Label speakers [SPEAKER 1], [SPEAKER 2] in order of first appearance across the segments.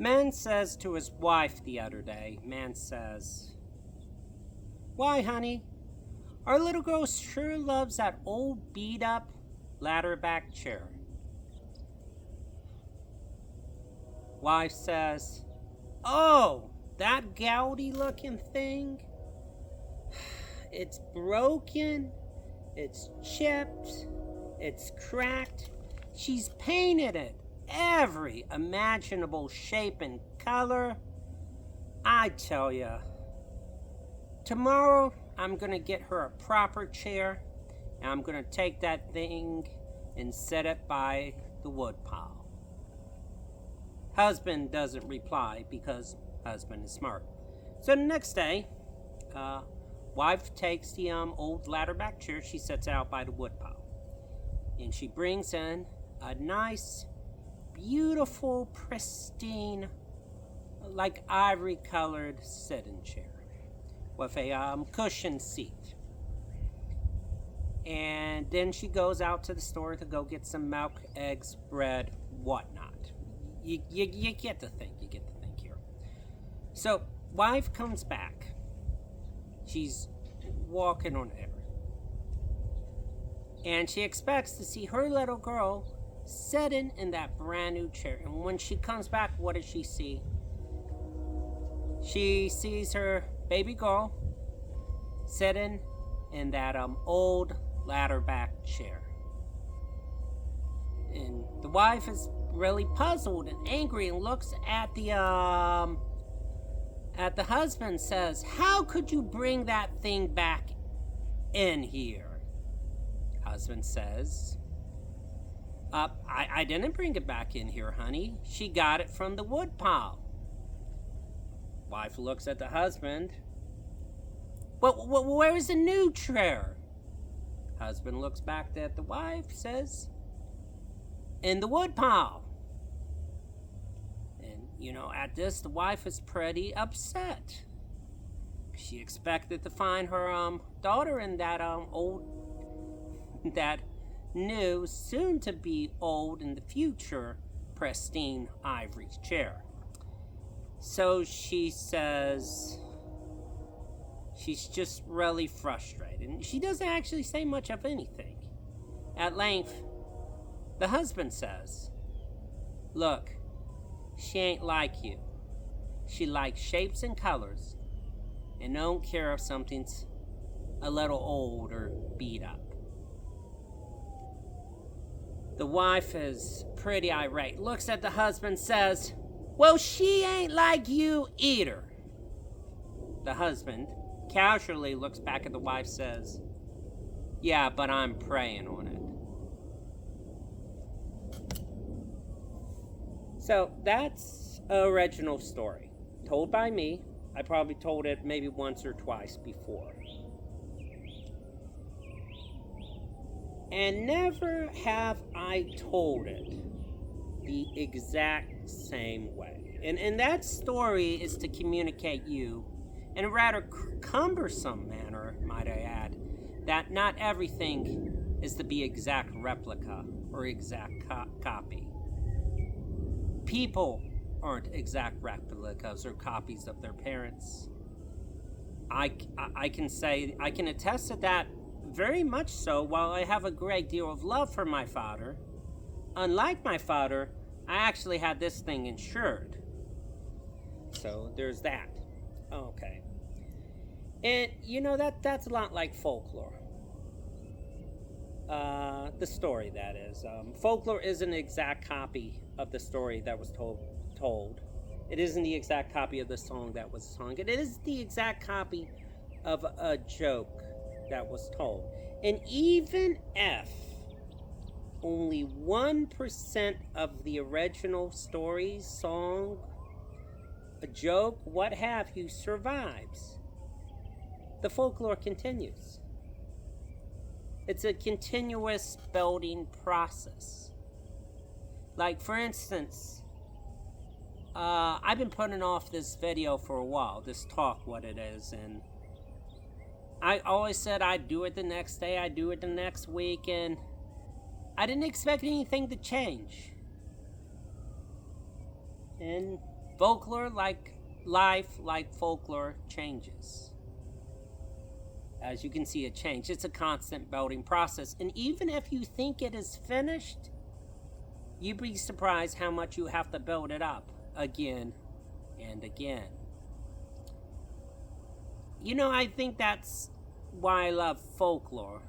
[SPEAKER 1] Man says to his wife the other day, man says, "Why, honey, our little girl sure loves that old beat-up ladderback chair." Wife says, "Oh, that gaudy-looking thing? It's broken, it's chipped, it's cracked. She's painted it every imaginable shape and color. I tell ya, tomorrow I'm gonna get her a proper chair, and I'm gonna take that thing and set it by the woodpile." Husband doesn't reply because husband is smart. So the next day, wife takes the old ladderback chair, she sets it out by the woodpile, and she brings in a nice, beautiful, pristine, like ivory-colored sitting chair with a cushioned seat. And then she goes out to the store to go get some milk, eggs, bread, whatnot. You get the thing. You get the thing here. So, wife comes back. She's walking on air. And she expects to see her little girl sitting in that brand new chair. And when she comes back, what does she see? She sees her baby girl sitting in that old ladderback chair. And the wife is really puzzled and angry and looks at the husband and says, "How could you bring that thing back in here?" Husband says, I didn't bring it back in here, honey. She got it from the woodpile." Wife looks at the husband. "Well, where's the new chair?" Husband looks back at the wife, says, "In the woodpile." And, at this, the wife is pretty upset. She expected to find her daughter in that that new, soon-to-be old in the future, pristine ivory chair. So she says she's just really frustrated. And she doesn't actually say much of anything. At length, the husband says, "Look, she ain't like you. She likes shapes and colors and don't care if something's a little old or beat up." The wife is pretty irate, looks at the husband, says, "Well, she ain't like you either." The husband casually looks back at the wife, says, "Yeah, but I'm praying on it." So that's an original story, told by me. I probably told it maybe once or twice before. And never have I told it the exact same way. And that story is to communicate you, in a rather cumbersome manner, might I add, that not everything is to be exact replica or exact copy. People aren't exact replicas or copies of their parents. I can attest to that very much so. While I have a great deal of love for my father, unlike my father, I actually had this thing insured. So there's that. Okay. And that's a lot like Folklore. The story, that is. Folklore isn't an exact copy of the story that was told. It isn't the exact copy of the song that was sung. It is the exact copy of a joke that was told. And even if only 1% of the original story, song, a joke, what have you, survives, the folklore continues. It's a continuous building process. Like, for instance, I've been putting off this video for a while, this talk, what it is, and I always said I'd do it the next day, I'd do it the next week, and I didn't expect anything to change. And Folklore, like life, like folklore, changes. As you can see, it changes. It's a constant building process. And even if you think it is finished, you'd be surprised how much you have to build it up again and again. You know, I think that's why I love folklore.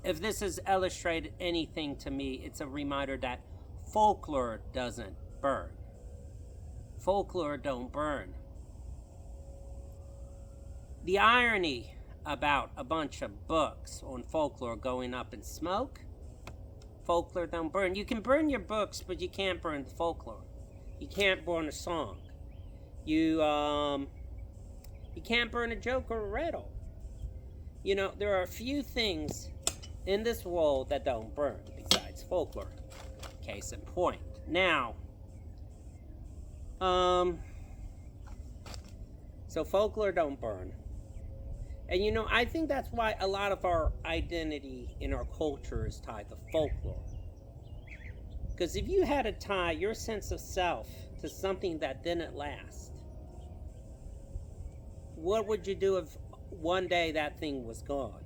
[SPEAKER 1] If this has illustrated anything to me, it's a reminder that folklore doesn't burn. Folklore don't burn. The irony about a bunch of books on folklore going up in smoke, folklore don't burn. You can burn your books, but you can't burn the folklore. You can't burn a song. You can't burn a joke or a riddle. You know, there are a few things in this world that don't burn besides folklore. Case in point. Now, so folklore don't burn. And you know, I think that's why a lot of our identity in our culture is tied to folklore. Because if you had to tie your sense of self to something that didn't last, what would you do if one day that thing was gone?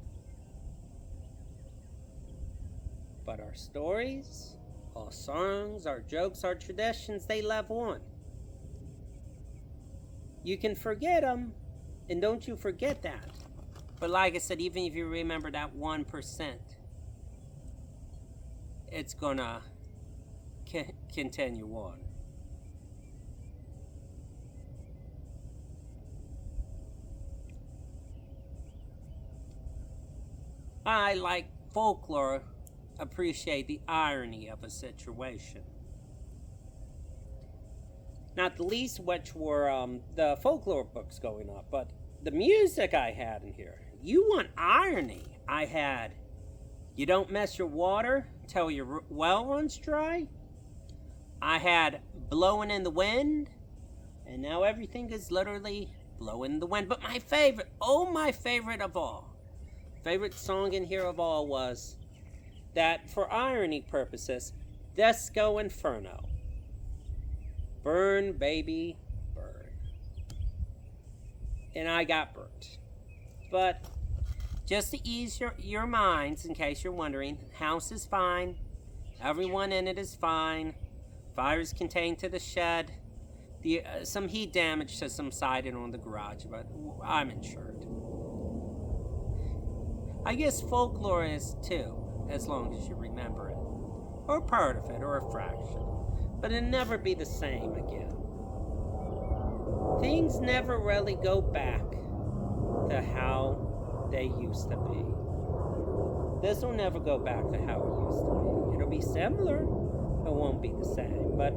[SPEAKER 1] But our stories, our songs, our jokes, our traditions, they live on. You can forget them, and don't you forget that. But like I said, even if you remember that 1%, it's gonna continue on. I, like folklore, appreciate the irony of a situation. Not the least which were the folklore books going up, but the music I had in here. You want irony? I had You Don't Mess Your Water Till Your Well Runs Dry. I had Blowing in the Wind, and now everything is literally blowing in the wind. But my favorite, my favorite of all, favorite song in here of all was that, for irony purposes, Disco Inferno. Burn, baby, burn. And I got burnt. But just to ease your minds, in case you're wondering, house is fine. Everyone in it is fine. Fire is contained to the shed. Some heat damage to some siding on the garage, but I'm insured. I guess folklore is too, as long as you remember it. Or part of it, or a fraction. But it'll never be the same again. Things never really go back to how they used to be. This will never go back to how it used to be. It'll be similar, it won't be the same. But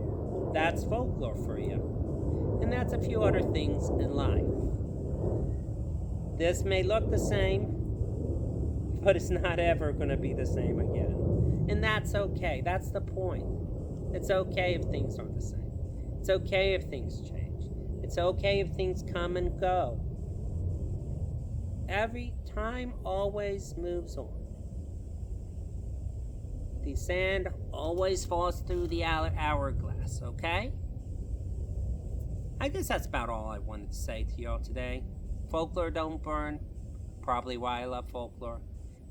[SPEAKER 1] that's folklore for you. And that's a few other things in life. This may look the same, but it's not ever going to be the same again. And that's okay. That's the point. It's okay if things aren't the same. It's okay if things change. It's okay if things come and go. Every time always moves on. The sand always falls through the hourglass, okay? I guess that's about all I wanted to say to y'all today. Folklore don't burn. Probably why I love folklore.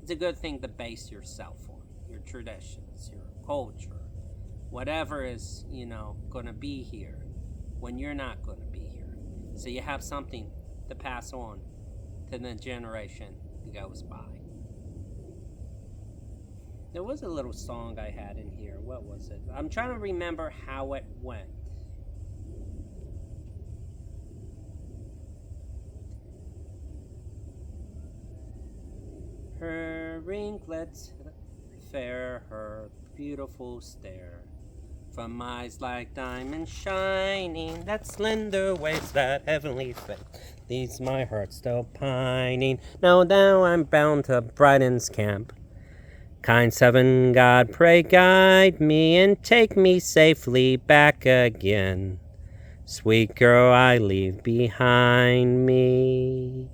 [SPEAKER 1] It's a good thing to base yourself on. Your traditions, your culture. Whatever is, going to be here when you're not going to be here. So you have something to pass on to the generation that goes by. There was a little song I had in here. What was it? I'm trying to remember how it went. Her ringlets fair, her beautiful stare, from eyes like diamonds shining, that slender waist, that heavenly face, leaves my heart still pining. Now I'm bound to Brighton's camp. Kind Seven, God, pray guide me and take me safely back again. Sweet girl I leave behind me.